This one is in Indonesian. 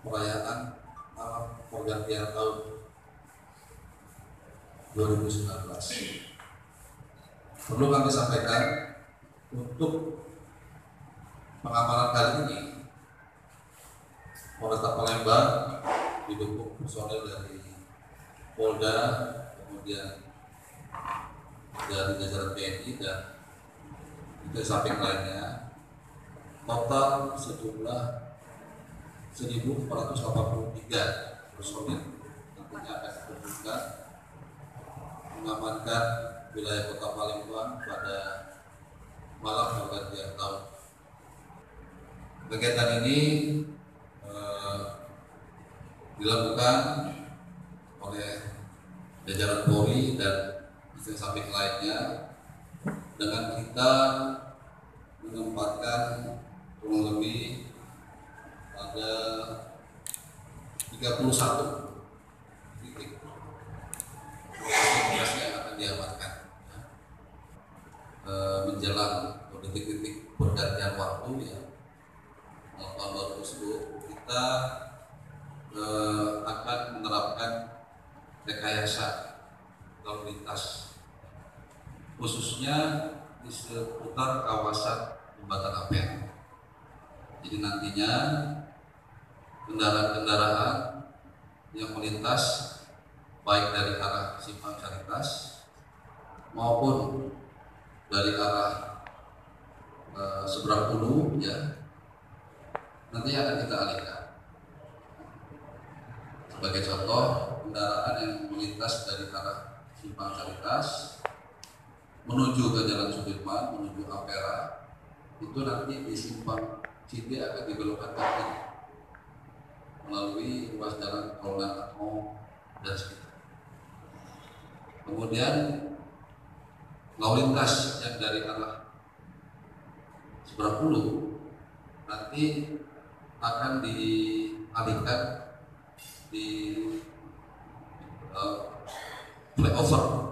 perayaan malam pergantian tahun 2019. Perlu kami sampaikan, untuk pengamanan kali ini Polresta Palembang didukung personel dari Polda, kemudian dari jajaran TNI dan di samping lainnya, total sejumlah 1.483 personil nantinya akan diterjunkan mengamankan wilayah Kota Palembang pada malam pergantian tahun. Kegiatan ini dilakukan oleh jajaran Polri dan di samping lainnya dengan kita menempatkan kurang lebih ada 31 titik lokasi yang akan diamankan menjelang titik-titik pergantian waktu ya tahun baru tersebut. Kita akan menerapkan rekayasa lalu lintas khususnya di seputar kawasan Jembatan Ampel. Jadi nantinya kendaraan-kendaraan yang melintas baik dari arah Simpang Caritas maupun dari arah Seberang Ulu ya nanti akan kita alihkan. Sebagai contoh, kendaraan yang melintas dari arah Simpang Caritas menuju ke Jalan Sudirman, menuju Ampera, itu nanti di Simpang Citi akan dibelokkan kaki melalui ruas jalan Kolonel Atmo dan sekitar. Kemudian lalu lintas yang dari arah Seberang Ulu nanti akan dialihkan di flyover